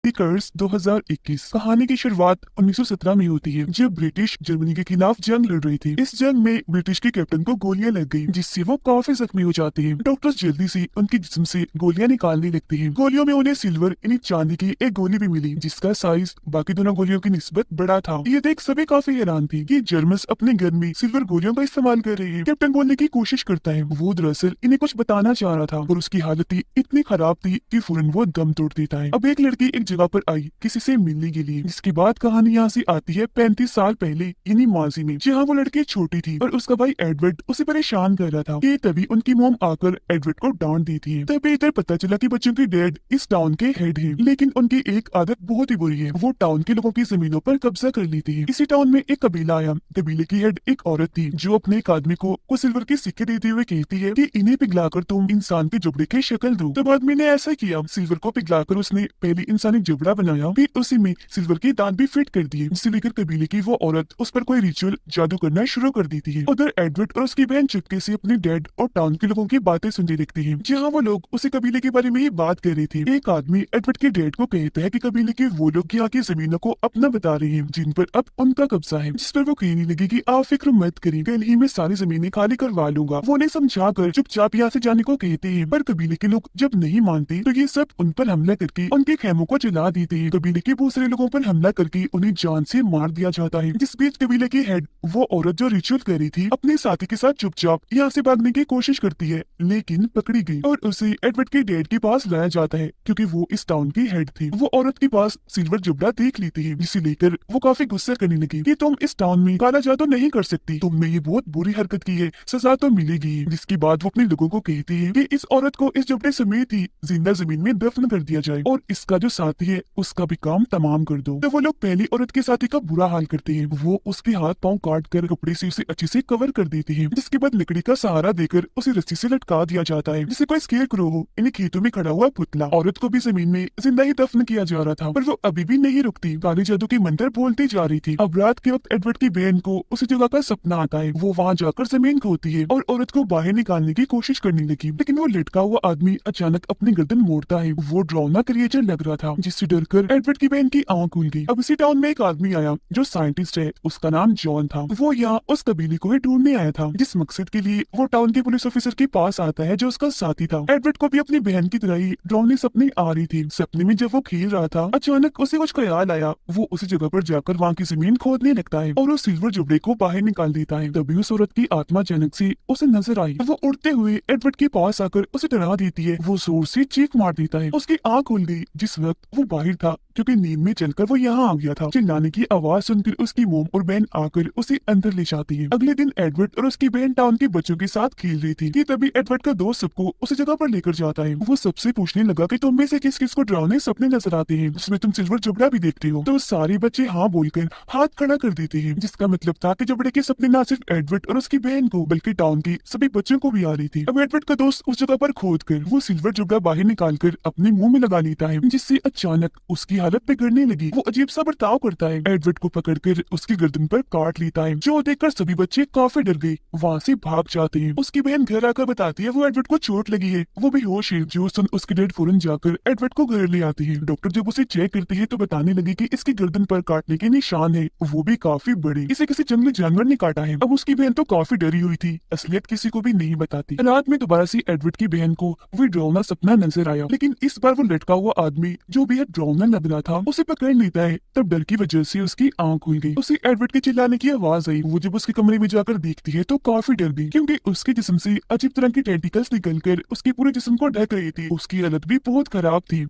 कर्स 2021 कहानी की शुरुआत 1917 में होती है जब ब्रिटिश जर्मनी के खिलाफ जंग लड़ रही थी। इस जंग में ब्रिटिश के कैप्टन को गोलियां लग गई, जिससे वो काफी जख्मी हो जाते हैं। डॉक्टर्स जल्दी से उनके जिस्म से गोलियां निकालने लगते हैं। गोलियों में उन्हें सिल्वर यानी चांदी की एक गोली भी मिली, जिसका साइज बाकी दोनों गोलियों की निस्बत बड़ा था। ये देख सभी काफी हैरान थे कि जर्मन्स अपने गन में सिल्वर गोलियों का इस्तेमाल कर रहे हैं। कैप्टन बोलने की कोशिश करता है, वो दरअसल इन्हें कुछ बताना चाह रहा था, और उसकी हालत इतनी खराब थी कि फौरन वो दम तोड़ देता है। अब एक लड़की एक जगह पर आई किसी से मिलने के लिए, जिसके बाद कहानी यहाँ से आती है 35 साल पहले यानी माजी में, जहाँ वो लड़की छोटी थी और उसका भाई एडवर्ड उसे परेशान कर रहा था कि तभी उनकी मोम आकर एडवर्ड को डांट दी थी। तभी इधर पता चला कि बच्चों की डैड इस टाउन के हेड है, लेकिन उनकी एक आदत बहुत ही बुरी है, वो टाउन के लोगों की जमीनों पर कब्जा कर लेती है। इसी टाउन में एक कबीला आया। कबीले की हेड एक औरत थी जो अपने एक आदमी को कुछ सिल्वर के सिक्के देते हुए कहती है कि इन्हें पिघलाकर तुम इंसान के जुबड़े की शक्ल दो। तब आदमी ने ऐसा किया, सिल्वर को पिघलाकर उसने पहले इंसानी जुबड़ा बनाया, फिर उसी में सिल्वर के दांत भी फिट कर दिए, जिसे लेकर कबीले की वो औरत उस पर कोई रिचुअल जादू करना शुरू कर देती है। उधर एडवर्ड और उसकी बहन चुपके से अपने डैड और टाउन के लोगों की बातें सुनने लगती है, जहाँ वो लोग उसी कबीले के बारे में ही बात कर रहे थे। एक आदमी एडवर्ड के डैड को कहता है कि कबीले के वो लोग यहाँ की जमीनों को अपना बता रहे हैं, जिन पर अब उनका कब्जा है, जिस पर वो कहने लगी कि आप फिक्र मत करें, कल ही मैं सारी जमीनें खाली करवा लूंगा। वो उन्हें समझा कर चुपचाप यहाँ से जाने को कहते हैं, पर कबीले के लोग जब नहीं मानते तो ये सब उन पर हमला करके उनके खेमों को जला देते हैं। कबीले के दूसरे लोगों पर हमला करके उन्हें जान से मार दिया जाता है। जिस बीच कबीले की हेड वो औरत जो रिचुअल कर रही थी अपने साथी के साथ चुपचाप यहाँ से भागने की कोशिश करती है, लेकिन पकड़ी गई और उसे एडवर्ड के डैड के पास लाया जाता है, क्योंकि वो इस टाउन की हेड थी। वो औरत के पास सिल्वर जुबड़ा देख लेती है, जिसे लेकर वो काफी गुस्सा करने लगी कि तुम इस टाउन में काला जादू नहीं कर सकती, तुमने ये बहुत बुरी हरकत की है, सजा तो मिलेगी। जिसके बाद वो अपने लोगों को कहती है कि इस औरत को इस जुबड़े समेत ही जिंदा जमीन में दफन कर दिया जाए और इसका जो साथी है उसका भी काम तमाम कर दो। तो वो लोग पहली औरत के साथी का बुरा हाल करते हैं, वो उसके हाथ पांव काट कर कपड़े से उसे अच्छे से कवर कर देते हैं, जिसके बाद लकड़ी का सहारा देकर उसे रस्सी से लटका दिया जाता है, जिसे कोई स्केयर क्रो हो इन्हें खेतों में खड़ा हुआ पुतला। औरत को भी जमीन में जिंदा ही दफन किया जा रहा था, पर वो अभी भी नहीं रुकती, काली जादू के मंत्र बोलती जा रही थी। अब रात के वक्त एडवर्ड की बहन को उसी जगह का सपना आता है, वो वहाँ जाकर जमीन खोदती है और औरत को बाहर निकालने की कोशिश करने लगी, लेकिन वो लटका हुआ आदमी अचानक अपनी गर्दन मोड़ता है। वो डरावना क्रिएचर लग रहा था, जिससे डरकर एडवर्ड की बहन की आंख खुल गई। अब इसी टाउन में एक आदमी आया जो साइंटिस्ट है, उसका नाम जॉन था। वो यहाँ उस कबीले को ही ढूंढने आया था, जिस मकसद के लिए वो टाउन के पुलिस ऑफिसर के पास आता है जो उसका साथी था। एडवर्ड को भी अपनी बहन की तरह ही डरावनी सपने आ रही थी। सपने में जब वो खेल रहा था अचानक उसे कुछ ख्याल आया, वो उसी जगह पर जाकर वहाँ की जमीन खोदने लगता है और उस सिल्वर जुबड़े को बाहर निकाल देता है। तभी उस औरत की आत्मा अचानक से उसे नजर आई, वो उड़ते हुए एडवर्ड के पास आकर उसे डरा देती है। वो जोर से चीख मार देता है, उसकी आंख खुल गई जिस वक्त वो बाहर था, क्योंकि नींद में चलकर वो यहाँ आ गया था। चिल्लाने की आवाज सुनकर उसकी मोम और बहन आकर उसे अंदर ले जाती है। अगले दिन एडवर्ड और उसकी बहन टाउन के बच्चों के साथ खेल रही थी कि तभी एडवर्ड का दोस्त सबको उसी जगह पर लेकर जाता है। वो सबसे पूछने लगा कि तुम में से किस किस को डरावने सपने नजर आते हैं जिसमें तुम सिल्वर जुबड़ा भी देखते हो। तो सारे बच्चे हाँ बोलकर हाथ खड़ा कर देते हैं, जिसका मतलब था कि जुबड़े के सपने न सिर्फ एडवर्ड और उसकी बहन को बल्कि टाउन के सभी बच्चों को भी आ रही थी। अब एडवर्ड का दोस्त उस जगह पर खोद कर वो सिल्वर जुबड़ा बाहर निकाल कर अपने मुंह में लगा लेता है, जिससे अचानक उसकी हालत बिगड़ने लगी। वो अजीब सा बर्ताव करता है, एडवर्ड को पकड़कर उसकी गर्दन पर काट लेता है, जो देखकर सभी बच्चे काफी डर गए, वहाँ से भाग जाते हैं। उसकी बहन घर आकर बताती है वो एडवर्ड को चोट लगी है, वो बेहोश है। जो सुन उसकी डैड फौरन जाकर एडवर्ड को घर ले आती है। डॉक्टर जब उसे चेक करती है तो बताने लगी कि इसकी गर्दन पर काटने के निशान है, वो भी काफी बड़े, इसे किसी जंगली जानवर ने काटा है। अब उसकी बहन तो काफी डरी हुई थी, असलियत किसी को भी नहीं बताती। रात में दोबारा से एडवर्ड की बहन को वो डरावना सपना नजर आया, लेकिन इस बार वो लटका हुआ आदमी जो बेहद डरावना लग रहा था उसे पकड़ लेता है। तब डर की वजह से उसकी आंख खुल गई, उसे एडवर्ड के चिल्लाने की आवाज आई। वो जब उसके कमरे में जाकर देखती है तो काफी डर गई, क्योंकि उसके जिस्म से अजीब तरह की टेंटिकल्स निकलकर उसके पूरे जिस्म को ढक रही थी। उसकी हालत भी बहुत खराब थी।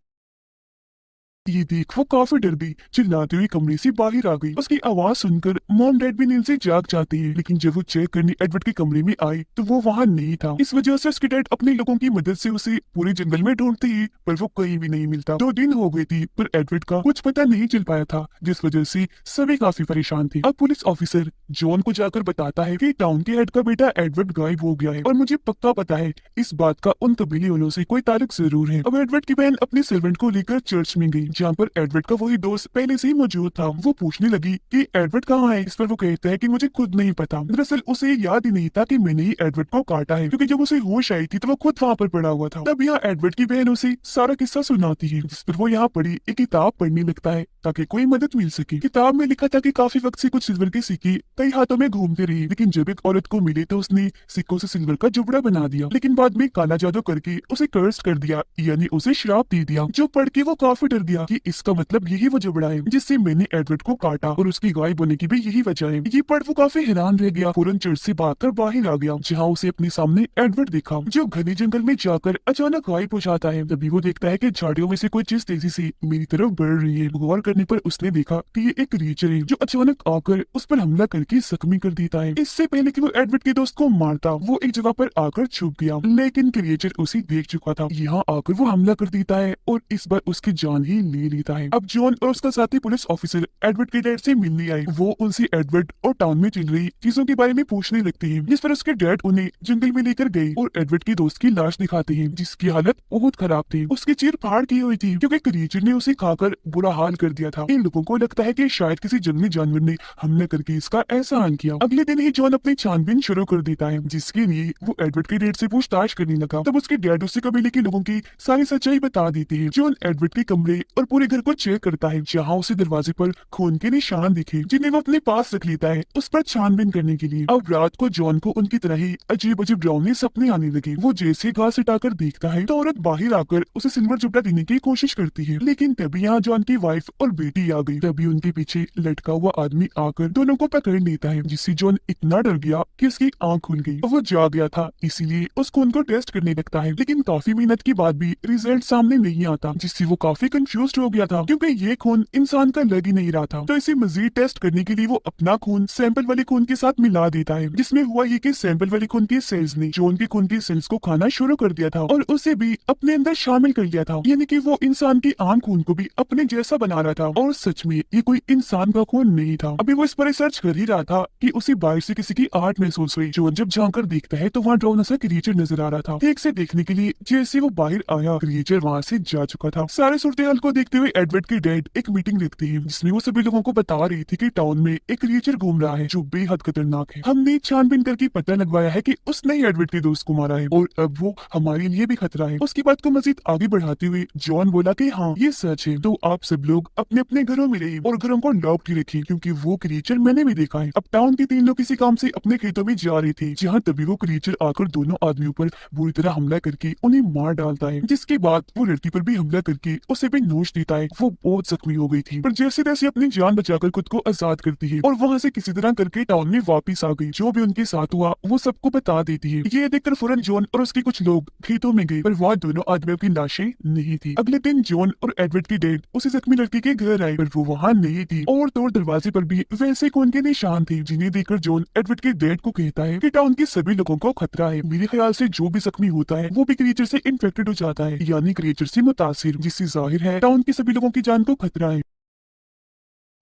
ये देख वो काफी डर गई, चिल्लाती हुई कमरे से बाहर आ गई। उसकी आवाज सुनकर मॉम डैड भी नींद से जाग जाते हैं, लेकिन जब वो चेक करने एडवर्ड के कमरे में आई तो वो वहाँ नहीं था। इस वजह से उसके डैड अपने लोगों की मदद से उसे पूरे जंगल में ढूंढते ही, पर वो कहीं भी नहीं मिलता। 2 दिन हो गए थे पर एडवर्ड का कुछ पता नहीं चल पाया था, जिस वजह से सभी काफी परेशान थे। अब पुलिस ऑफिसर जॉन को जाकर बताता है कि टाउन के हेड का बेटा एडवर्ड गायब हो गया है, और मुझे पक्का पता है इस बात का उन कबीले वालों से कोई ताल्लुक जरूर है। अब एडवर्ड की बहन अपने सर्वेंट को लेकर चर्च में गई, जहाँ पर एडवर्ड का वही दोस्त पहले से ही मौजूद था। वो पूछने लगी कि एडवर्ड कहाँ है। इस पर वो कहता है कि मुझे खुद नहीं पता। दरअसल उसे याद ही नहीं था कि मैंने ही एडवर्ड को काटा है, क्योंकि जब उसे होश आई थी तो वो खुद वहाँ पर पड़ा हुआ था। तब यहाँ एडवर्ड की बहन उसे सारा किस्सा सुनाती है, जिस पर वो यहाँ पढ़ी एक किताब पढ़ने लगता है ताकि कोई मदद मिल सके। किताब में लिखा था कि काफी वक्त से कुछ सिल्वर के सिक्के कई हाथों में घूमते रहे, लेकिन जब एक औरत को मिले तो उसने सिक्कों से सिल्वर का जुबड़ा बना दिया, लेकिन बाद में काला जादू करके उसे कर्स कर दिया, यानी उसे श्राप दे दिया। जो पढ़ के वो काफी डर गया कि इसका मतलब यही वो जुबड़ा है जिससे मैंने एडवर्ड को काटा और उसकी गायब होने की भी यही वजह है। ये पढ़ वो काफी हैरान रह गया, फौरन चर्च से भागकर बाहर आ गया, जहाँ उसे अपने सामने एडवर्ड देखा जो घने जंगल में जाकर अचानक गायब हो जाता है। तभी वो देखता है कि झाड़ियों में से कोई चीज तेजी से मेरी तरफ बढ़ रही है। गौर करने पर उसने देखा कि ये एक क्रिएचर है जो अचानक आकर उस पर हमला करके जख्मी कर देता है। इससे पहले कि वो एडवर्ड के दोस्त को मारता, वो एक जगह पर आकर छुप गया, लेकिन क्रिएचर उसे देख चुका था। यहाँ आकर वो हमला कर देता है और इस बार उसकी जान ही ले लेता है। अब जॉन और उसका साथी पुलिस ऑफिसर एडवर्ड के डैड से मिलने आए। वो उनसे एडवर्ड और टाउन में चल रही चीजों के बारे में पूछने लगते हैं, जिस पर उसके डैड उन्हें जंगल में लेकर गए और एडवर्ड की दोस्त की लाश दिखाते हैं, जिसकी हालत बहुत खराब थी। उसकी चीर फाड़ की हुई थी क्योंकि क्रिएचर ने उसे खाकर बुरा हाल कर दिया था। इन लोगों को लगता है कि शायद किसी जंगली जानवर ने हमला करके इसका एहसान किया। अगले दिन ही जॉन अपनी छानबीन शुरू कर देता है, जिसके लिए वो एडवर्ड के डैड से पूछताछ करने लगा। तब उसके डैड उससे कबीले के लोगों की सारी सच्चाई बता देते हैं। जॉन एडवर्ड के कमरे और पूरे घर को चेक करता है, जहाँ उसे दरवाजे पर खून के निशान दिखे, जिन्हें वो अपने पास रख लेता है उस पर छानबीन करने के लिए। अब रात को जॉन को उनकी तरह ही अजीब अजीब डरावने सपने आने लगे। वो जैसे घास हटाकर देखता है तो औरत बाहर आकर उसे सिल्वर जुबड़ा देने की कोशिश करती है, लेकिन तभी यहाँ जॉन की वाइफ और बेटी आ गई। तभी उनके पीछे लटका हुआ आदमी आकर दोनों को पकड़ लेता है, जिससे जॉन इतना डर गया कि उसकी आंख खुल गई और वो जाग गया था, इसीलिए उस खून को टेस्ट करने लगता है। लेकिन काफी मेहनत के बाद भी रिजल्ट सामने नहीं आता, जिससे वो काफी कंफ्यूज हो गया था, क्योंकि ये खून इंसान का लग ही नहीं रहा था। तो इसे मजीद टेस्ट करने के लिए वो अपना खून सैंपल वाले खून के साथ मिला देता है, जिसमें हुआ ये कि सैंपल वाले खून के सेल्स ने जॉन के खून के सेल्स को खाना शुरू कर दिया था और उसे भी अपने अंदर शामिल कर लिया था, यानी कि वो इंसान की आम खून को भी अपने जैसा बना रहा था। और सच में ये कोई इंसान का खून नहीं था। अभी वो इस पर रिसर्च कर ही रहा था कि उसे बाहर से किसी की आहट महसूस हुई। जॉन जब झांक देखता है तो वहाँ ड्रोन सा क्रिएचर नजर आ रहा था। ठीक से देखने के लिए जैसे वो बाहर आया, क्रिएचर वहाँ से जा चुका था। सारे सूरत हाल को देखते हुए एडवर्ड के डैड एक मीटिंग रखते हैं, जिसमें वो सभी लोगों को बता रही थी कि टाउन में एक क्रिएचर घूम रहा है जो बेहद खतरनाक है। हमने छानबीन करके पता लगवाया है कि उसने ही एडवर्ड के दोस्त को मारा है और अब वो हमारे लिए भी खतरा है। उसकी बात को मजीद आगे बढ़ाते हुए जॉन बोला कि हाँ ये सच है, तो आप सब लोग अपने अपने घरों में रहिए और घरों को लॉक ही रखिए, क्योंकि वो क्रिएचर मैंने भी देखा है। अब टाउन के 3 लोग किसी काम से अपने खेतों में जा रहे थे, जहाँ तभी वो क्रिएचर आकर दोनों आदमियों पर बुरी तरह हमला करके उन्हें मार डालता है, जिसके बाद वो लड़की पर भी हमला करके उसे भी नोच देता है। वो बहुत जख्मी हो गई थी, पर जैसे तैसे अपनी जान बचाकर खुद को आजाद करती है और वहाँ से किसी तरह करके टाउन में वापिस आ गई। जो भी उनके साथ हुआ वो सबको बता देती है। ये देखकर फौरन जॉन और उसके कुछ लोग खेतों में गए, पर वहाँ दोनों आदमियों की लाशें नहीं थी। अगले दिन जॉन और एडवर्ड की डैड उसी जख्मी लड़की के घर आए, पर वो वहाँ नहीं थी और तोड़ दरवाजे पर भी वैसे खून के निशान थे, जिन्हें देखकर जॉन एडवर्ड के डैड को कहता है कि टाउन के सभी लोगों को खतरा है। मेरे ख्याल से जो भी जख्मी होता है वो भी क्रिएचर से इन्फेक्टेड हो जाता है, यानी क्रिएचर से मुतासिर, जिससे जाहिर है टाउन के सभी लोगों की जान को खतरा है।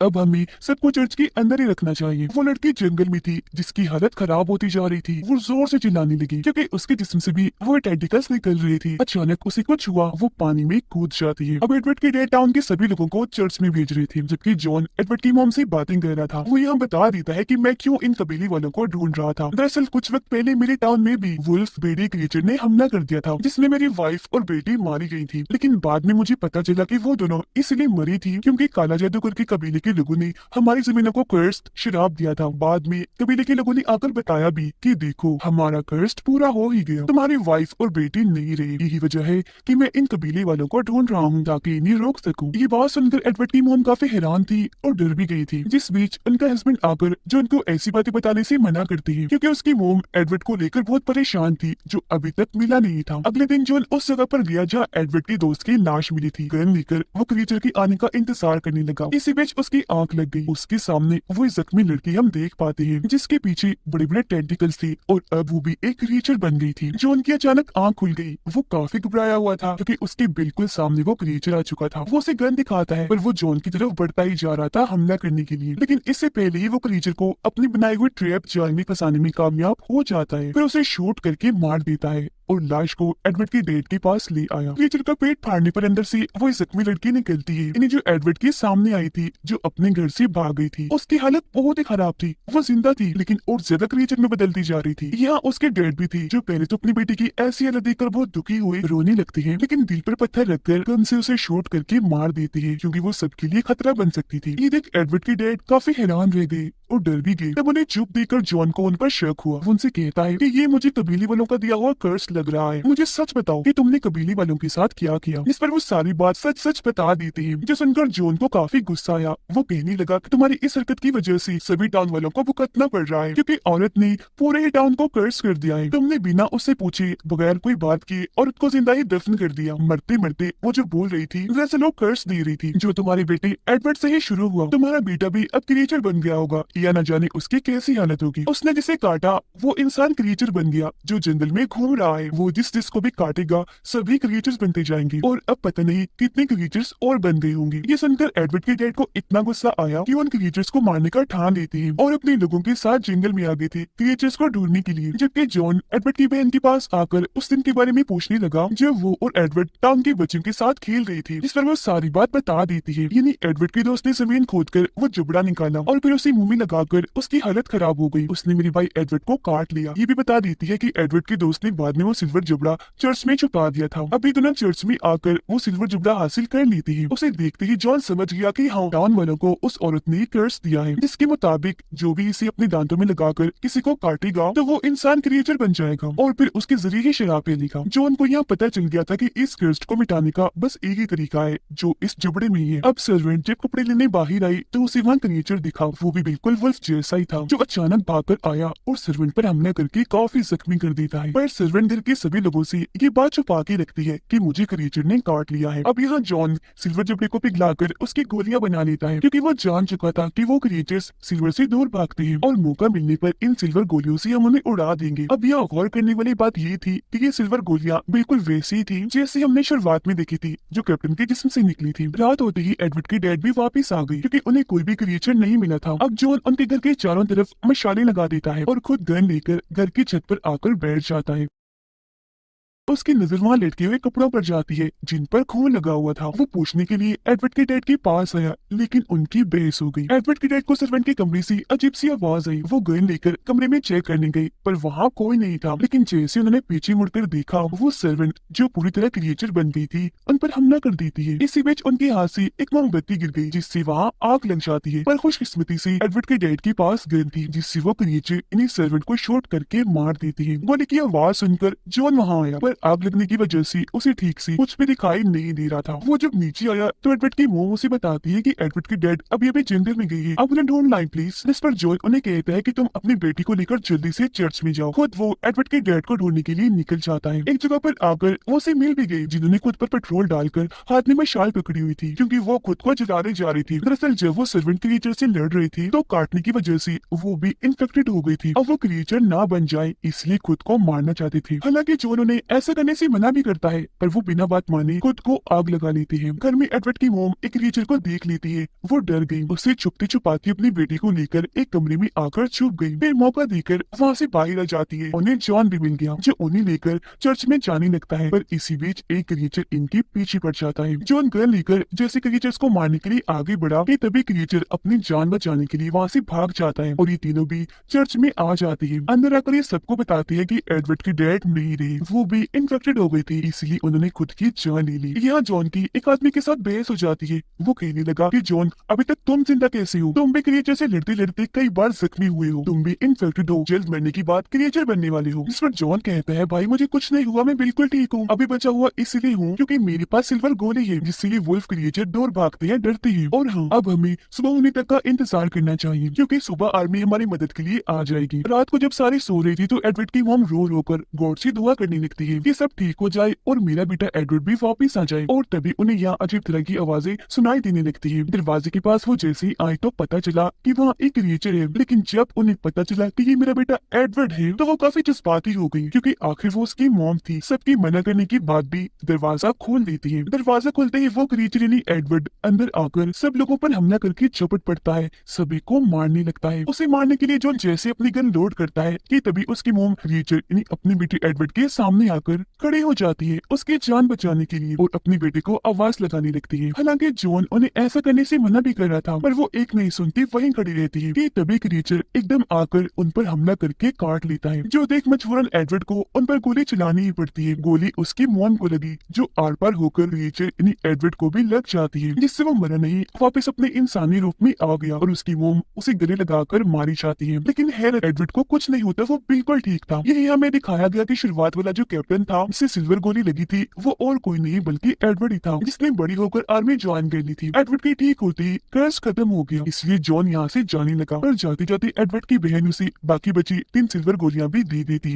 अब हमें सबको चर्च के अंदर ही रखना चाहिए। वो लड़की जंगल में थी जिसकी हालत खराब होती जा रही थी। वो जोर से चिल्लाने लगी क्योंकि उसके जिस्म से भी वो टेंटिकल्स निकल रही थी। अचानक उसे कुछ हुआ, वो पानी में कूद जाती है। अब एडवर्ड के डैड टाउन के सभी लोगों को चर्च में भेज रहे थे, जबकि जॉन एडवर्ड की मॉम से बातें कर रहा था। वो यहाँ बता देता है कि मैं क्यों इन कबीले वालों को ढूंढ रहा था। दरअसल कुछ वक्त पहले मेरे टाउन में भी वुल्फ बेड़ी क्रिएचर ने हमला कर दिया था, जिसमें मेरी वाइफ और बेटी मारी गई थी। लेकिन बाद में मुझे पता चला कि वो दोनों इसलिए मरी थी क्योंकि काला जादू करके कबीले के लोगों ने हमारी जमीनों को कर्स्ट शराब दिया था। बाद में कबीले के लोगों ने आकर बताया भी कि देखो हमारा कर्स्ट पूरा हो ही गया, तुम्हारी वाइफ और बेटी नहीं रही। यही वजह है कि मैं इन कबीले वालों को ढूंढ रहा हूँ ताकि इन्हें रोक सकूं। ये बात सुनकर एडवर्ड की मोम काफी हैरान थी और डर भी गई थी, जिस बीच उनका हस्बैंड आकर जो उनको ऐसी बातें बताने से मना करती है, क्योंकि उसकी मोम एडवर्ड को लेकर बहुत परेशान थी जो अभी तक मिला नहीं था। अगले दिन जॉन उस जगह पर गया जहाँ एडवर्ड के दोस्त की लाश मिली थी। गन लेकर वो क्रिएचर के आने का इंतजार करने लगा। इसी बीच उसकी आंख लग गई। उसके सामने वो जख्मी लड़की हम देख पाते हैं, जिसके पीछे बड़े बड़े टेंटिकल्स थे और अब वो भी एक क्रिएचर बन गई थी। जॉन की अचानक आंख खुल गई। वो काफी घबराया हुआ था क्योंकि उसके बिल्कुल सामने वो क्रिएचर आ चुका था। वो उसे गन दिखाता है, पर वो जॉन की तरफ बढ़ता ही जा रहा था हमला करने के लिए। लेकिन इससे पहले ही वो क्रिएचर को अपने बनाए हुए ट्रैप जाल में फंसाने में कामयाब हो जाता है, फिर उसे शूट करके मार देता है। और लाश को एडवर्ड के डेड के पास ले आया। क्रिएचर का पेट फाड़ने पर अंदर से वो जख्मी लड़की निकलती है। इन्हें जो एडवर्ड के सामने आई थी, जो अपने घर से भाग गई थी, उसकी हालत बहुत ही खराब थी। वो जिंदा थी लेकिन और ज्यादा क्रिएचर में बदलती जा रही थी। यहाँ उसके डेड भी थी, जो पहले तो अपनी बेटी की ऐसी हालत देखकर बहुत दुखी हुए रोने लगती है, लेकिन दिल पर पत्थर रखकर गन से उसे शूट करके मार देती है, क्योंकि वो सबके लिए खतरा बन सकती थी। ये देख एडवर्ड के डैड काफी हैरान रह गए और डर भी गए। तब उन्हें चुप देखकर जॉन को उन पर शक हुआ। वो उनसे कहता है कि ये मुझे कबीले वालों का दिया हुआ कर्स लग रहा है। मुझे सच बताओ कि तुमने कबीले वालों के साथ क्या किया। इस पर वो सारी बात सच सच बता देती है, जो सुनकर जॉन को काफी गुस्सा आया। वो कहने लगा कि तुम्हारी इस हरकत की वजह से सभी टाउन वालों को भुगतना पड़ रहा है, क्योंकि औरत ने पूरे ही टाउन को कर्स कर दिया है। तुमने बिना उससे पूछे, बगैर कोई बात किए औरत को जिंदा ही दफन कर दिया। मरते मरते वो जो बोल रही थी वैसे लोग कर्स दे रही थी, जो तुम्हारे बेटे एडवर्ड से ही शुरू हुआ। तुम्हारा बेटा भी अब क्रिएचर बन गया होगा, या न जाने उसकी कैसी हालत होगी। उसने जिसे काटा वो इंसान क्रिएचर बन गया, जो जंगल में घूम रहा है। वो जिसको भी काटेगा सभी क्रिएचर्स बनते जाएंगे, और अब पता नहीं कितने क्रिएचर्स और बन गए होंगे। ये सुनकर एडवर्ड के डैड को इतना गुस्सा आया कि उन क्रिएचर्स को मारने का ठान लेते हैं और अपने लोगों के साथ जंगल में आ गए थे क्रिएचर्स को ढूंढने के लिए। जबकि जॉन एडवर्ड की बहन के पास आकर उस दिन के बारे में पूछने लगा जब वो और एडवर्ड टाउन के बच्चों के साथ खेल रहे थे। इस पर वो सारी बात बता देती है। यानी एडवर्ड के दोस्त ने जमीन खोदकर वो जुबड़ा निकाला और फिर उसे मुंह में लगाकर उसकी हालत खराब हो गई। उसने मेरे भाई एडवर्ड को काट लिया। ये भी बता देती है कि एडवर्ड के दोस्त ने बाद में वो सिल्वर जुबड़ा चर्च में छुपा दिया था। अभी दोनों चर्च में आकर वो सिल्वर जुबड़ा हासिल कर लेती है। उसे देखते ही जॉन समझ गया कि हाँ, टाउन वालों को उस औरत ने कर्स दिया है, जिसके मुताबिक जो भी इसे अपने दांतों में लगाकर किसी को काटेगा तो वो इंसान क्रिएचर बन जाएगा और फिर उसके जरिए ही शराब पीएगा। जॉन को यहाँ पता चल गया था कि इस कर्स को मिटाने का बस एक ही तरीका है, जो इस जुबड़े में ही है। अब सर्वेंट जब कपड़े लेने बाहर आई तो उसे वहाँ क्रिएचर दिखा। वो भी बिल्कुल वुल्फ जैसा ही था, जो अचानक भागकर आया और सर्वेंट पर हमला करके काफी जख्मी कर देता है। पर सर्वेंट घर के सभी लोगों से ये बात छुपा के रखती है कि मुझे क्रिएचर ने काट लिया है। अब यहाँ जॉन सिल्वर जुबड़े को पिघलाकर उसकी गोलियां बना लेता है, क्योंकि वो जान चुका था कि वो क्रिएचर्स सिल्वर से दूर भागते हैं और मौका मिलने पर इन सिल्वर गोलियों से हम उन्हें उड़ा देंगे। अब यहाँ गौर करने वाली बात ये थी कि ये सिल्वर गोलियां बिल्कुल वैसी ही थी जैसे हमने शुरुआत में देखी थी, जो कैप्टन के जिस्म से निकली थी। रात होते ही एडवर्ड के डैड भी वापस आ गई, क्योंकि उन्हें कोई भी क्रिएचर नहीं मिला था। अब जॉन उनके घर के चारों तरफ मशाले लगा देता है और खुद गन लेकर घर की छत पर आकर बैठ जाता है। उसकी नजर वहाँ लटके हुए कपड़ों पर जाती है जिन पर खून लगा हुआ था। वो पूछने के लिए एडवर्ड के डैड के पास आया, लेकिन उनकी बहस हो गई। एडवर्ड के डैड को सर्वेंट के कमरे से अजीब सी आवाज आई। वो गन लेकर कमरे में चेक करने गई, पर वहाँ कोई नहीं था। लेकिन जैसे उन्होंने पीछे मुड़कर देखा, वो सर्वेंट जो पूरी तरह क्रिएचर बन गई थी उन पर हमला कर देती है। इसी बीच उनके हाथ से एक मोमबत्ती गिर गई, जिससे वहाँ आग लग जाती है। पर खुशकिस्मती से एडवर्ड के डैड के पास गन थी, जिससे वो क्रिएचर इन्हीं सर्वेंट को शॉट करके मार देती है। गोली की आवाज सुनकर जॉन वहाँ आया, पर आग लगने की वजह से उसे ठीक से कुछ भी दिखाई नहीं दे रहा था। वो जब नीचे आया तो एडवर्ड की मोम उसे बताती है कि एडवर्ड की डैड अभी जंगल में गई है, अब उन्हें ढूंढ लाएं प्लीज। इस पर जॉय उन्हें कहता है कि तुम अपनी बेटी को लेकर जल्दी से चर्च में जाओ। खुद वो एडवर्ड के डैड को ढूंढने के लिए निकल जाता है। एक जगह पर आकर वो उसे मिल भी गई, जिन्होंने खुद पर पेट्रोल डालकर हाथ में मशाल पकड़ी हुई थी, क्योंकि वो खुद को जलाने जा रही थी। दरअसल जब वो सर्वेंट क्रिएचर से लड़ रही थी तो काटने की वजह से वो भी इन्फेक्टेड हो गई थी। अब वो क्रिएचर ना बन जाए इसलिए खुद को मारना चाहती थी। हालांकि जॉन उन्हें ऐसा करने से मना भी करता है, पर वो बिना बात माने खुद को आग लगा लेती है। घर में एडवर्ड की मोम एक क्रिएचर को देख लेती है। वो डर गई, उसे छुपते छुपाती अपनी बेटी को लेकर एक कमरे में आकर छुप गई। फिर मौका देकर वहाँ से बाहर आ जाती है। उन्हें जॉन भी मिल गया, जो उन्हें लेकर चर्च में जाने लगता है। पर इसी बीच एक क्रिएचर इनके पीछे पड़ जाता है। जॉन गन लेकर जैसे क्रिएचर्स को मारने के लिए आगे बढ़ा कि तभी क्रिएचर अपनी जान बचाने के लिए वहाँ से भाग जाता है और ये तीनों भी चर्च में आ जाती है। अंदर आकर ये सबको बताती है कि एडवर्ड की डैड नहीं रहे, वो भी इन्फेक्टेड हो गई थी, इसलिए उन्होंने खुद की जान ले ली। यहाँ जॉन की एक आदमी के साथ बहस हो जाती है। वो कहने लगा कि जॉन, अभी तक तुम जिंदा कैसे हो? तुम भी क्रिएचर से लड़ते लड़ते कई बार जख्मी हुए हो, तुम भी इन्फेक्टेड हो, जल्द मरने की बाद क्रिएचर बनने वाले हो। इस पर जॉन कहता है, भाई मुझे कुछ नहीं हुआ, मैं बिल्कुल ठीक हूँ, अभी बचा हुआ इसलिए हूँ क्योंकि मेरे पास सिल्वर गोली है, जिससे ये वुल्फ क्रिएचर दूर भागते हैं, डरते हैं। और हाँ, अब हमें सुबह होने तक का इंतजार करना चाहिए, क्योंकि सुबह आर्मी हमारी मदद के लिए आ जाएगी। रात को जब सारी सो रही थी तो एडवर्ड की मॉम रो रो कर गॉड से दुआ करने लगती है कि सब ठीक हो जाए और मेरा बेटा एडवर्ड भी वापिस आ जाए। और तभी उन्हें यहाँ अजीब तरह की आवाजें सुनाई देने लगती है। दरवाजे के पास वो जैसे ही आए तो पता चला कि वहाँ एक क्रिएचर है। लेकिन जब उन्हें पता चला कि ये मेरा बेटा एडवर्ड है तो वो काफी जज्बाती हो गई, क्योंकि आखिर वो उसकी मॉम थी। सबकी मना करने के बाद भी दरवाजा खोल देती है। दरवाजा खोलते ही वो क्रिएचर यानी एडवर्ड अंदर आकर सब लोगों पर हमला करके झपट पड़ता है, सभी को मारने लगता है। उसे मारने के लिए जॉन जैसे अपनी गन लोड करता है कि तभी उसकी मॉम क्रिएचर यानी अपनी बेटी एडवर्ड के सामने आकर देखकर खड़ी हो जाती है उसकी जान बचाने के लिए और अपनी बेटे को आवाज लगाने लगती है। हालांकि जॉन उन्हें ऐसा करने से मना भी कर रहा था, पर वो एक नहीं सुनती, वहीं खड़ी रहती है कि तभी क्रीचर एकदम आकर उन पर हमला करके काट लेता है, जो देख मजबूरन एडवर्ड को उन पर गोली चलानी ही पड़ती है। गोली उसकी मॉम को लगी, जो आर पार होकर क्रीचर यानी एडवर्ड को भी लग जाती है, जिससे वो मरा नहीं, वापस अपने इंसानी रूप में आ गया और उसकी मॉम उसे गले लगाकर मारी जाती है। लेकिन हैरत, एडवर्ड को कुछ नहीं होता, वो बिल्कुल ठीक था। यही हमें दिखाया गया कि शुरुआत वाला जो कैप्टन था जिसे सिल्वर गोली लगी थी, वो और कोई नहीं बल्कि एडवर्ड ही था, जिसने बड़ी होकर आर्मी ज्वाइन कर ली थी। एडवर्ड की ठीक होते ही कर्ज खत्म हो गया, इसलिए जॉन यहाँ से जाने लगा, पर जाते जाते एडवर्ड की बहन उसे बाकी बची 3 सिल्वर गोलियां भी दे देती है।